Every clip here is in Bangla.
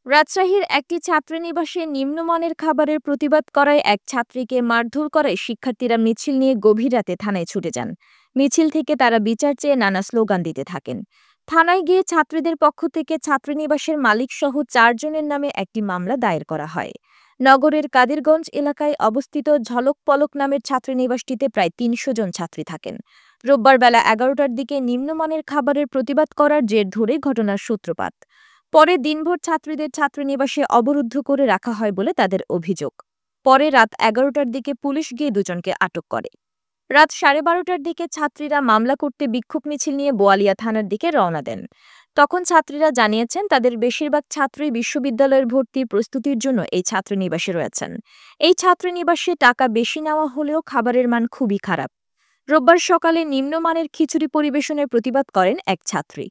রাজশাহীর একটি ছাত্রীনিবাসে নিম্নমানের খাবারের প্রতিবাদ করায় এক ছাত্রীকে মারধর করায় শিক্ষার্থীরা মিছিল নিয়ে গভীর রাতে থানায় ছুটে যান। মিছিল থেকে তারা বিচার চেয়ে নানা স্লোগান দিতে থাকেন। থানায় গিয়ে ছাত্রীদের পক্ষ থেকে ছাত্রীনিবাসের মালিকসহ ৪ জনের নামে একটি মামলা দায়ের করা হয়। নগরের কাদিরগঞ্জ এলাকায় অবস্থিত ঝলক পলক নামের ছাত্রীনিবাসটিতে প্রায় ৩০০ জন ছাত্রী থাকেন। রোববার বেলা ১১টার দিকে নিম্নমানের খাবারের প্রতিবাদ করার জের ধরে ঘটনার সূত্রপাত। পরে দিনভর ছাত্রীদের ছাত্রীনিবাসে অবরুদ্ধ করে রাখা হয় বলে তাদের অভিযোগ। পরে রাত ১১টার দিকে পুলিশ গিয়ে দুজনকে আটক করে। রাত ১২:৩০টার দিকে ছাত্রীরা মামলা করতে বিক্ষোভ মিছিল নিয়ে বোয়ালিয়া থানার দিকে রওনা দেন। তখন ছাত্রীরা জানিয়েছেন তাদের বেশিরভাগ ছাত্রী বিশ্ববিদ্যালয়ের ভর্তির প্রস্তুতির জন্য এই ছাত্রীনিবাসে রয়েছেন। এই ছাত্রীনিবাসে টাকা বেশি নেওয়া হলেও খাবারের মান খুবই খারাপ। রোববার সকালে নিম্নমানের খিচুড়ি পরিবেশনের প্রতিবাদ করেন এক ছাত্রী।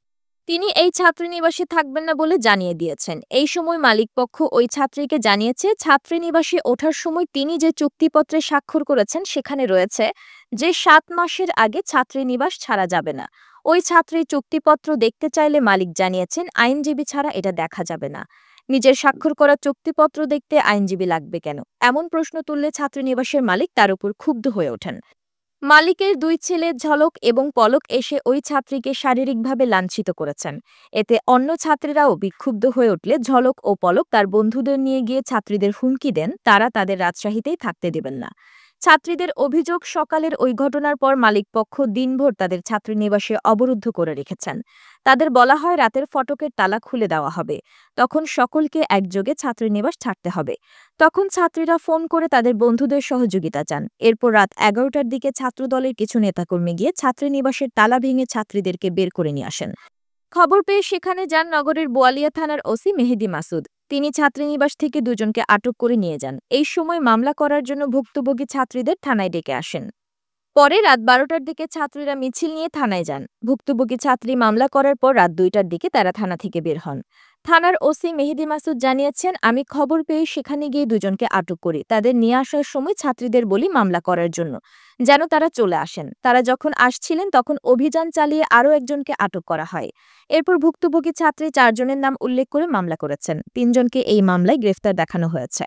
তিনি এই ছাত্রীনিবাসে থাকবেন না বলে জানিয়ে দিয়েছেন। এই সময় মালিকপক্ষ ওই ছাত্রীকে জানিয়েছে, ছাত্রীনিবাসে ওঠার সময় তিনি যে চুক্তিপত্রে স্বাক্ষর করেছেন সেখানে রয়েছে যে ৭ মাসের আগে ছাত্রীনিবাস ছাড়া যাবে না। ওই ছাত্রীর চুক্তিপত্র দেখতে চাইলে মালিক জানিয়েছেন আইনজীবী ছাড়া এটা দেখা যাবে না। নিজের স্বাক্ষর করা চুক্তিপত্র দেখতে আইনজীবী লাগবে কেন, এমন প্রশ্ন তুললে ছাত্রীনিবাসের মালিক তার উপর ক্ষুব্ধ হয়ে ওঠেন। মালিকের ২ ছেলে ঝলক এবং পলক এসে ওই ছাত্রীকে শারীরিকভাবে লাঞ্ছিত করেছেন। এতে অন্য ছাত্রীরাও বিক্ষুব্ধ হয়ে উঠলে ঝলক ও পলক তার বন্ধুদের নিয়ে গিয়ে ছাত্রীদের হুমকি দেন তারা তাদের রাজশাহীতেই থাকতে দেবেন না। ছাত্রীদের অভিযোগ, সকালের ওই ঘটনার পর মালিকপক্ষ দিনভর তাদের ছাত্রীনিবাসে অবরুদ্ধ করে রেখেছেন। তাদের বলা হয় রাতের ফটকের তালা খুলে দেওয়া হবে, তখন সকলকে একযোগে ছাত্রীনিবাস ছাড়তে হবে। তখন ছাত্রীরা ফোন করে তাদের বন্ধুদের সহযোগিতা চান। এরপর রাত ১১টার দিকে ছাত্রদলের কিছু নেতাকর্মী গিয়ে ছাত্রীনিবাসের তালা ভেঙে ছাত্রীদেরকে বের করে নিয়ে আসেন। খবর পেয়ে সেখানে যান নগরের বোয়ালিয়া থানার ওসি মেহেদী মাসুদ। তিনি ছাত্রীনিবাস থেকে দুজনকে আটক করে নিয়ে যান। এই সময় মামলা করার জন্য ভুক্তভোগী ছাত্রীদের থানায় ডেকে আসেন। পরে রাত ১২টার দিকে ছাত্রীরা মিছিল নিয়ে থানায় যান। ভুক্তভোগী ছাত্রী মামলা করার পর রাত ২টার দিকে তারা থানা থেকে বের হন। থানার ওসি মেহেদী মাসুদ জানিয়েছেন, আমি খবর পেয়ে সেখানে গিয়ে দুজনকে আটক করি। তাদের নিয়ে আসার সময় ছাত্রীদের বলি মামলা করার জন্য, যেন তারা চলে আসেন। তারা যখন আসছিলেন তখন অভিযান চালিয়ে আরও একজনকে আটক করা হয়। এরপর ভুক্তভোগী ছাত্রী ৪ জনের নাম উল্লেখ করে মামলা করেছেন। ৩ জনকে এই মামলায় গ্রেফতার দেখানো হয়েছে।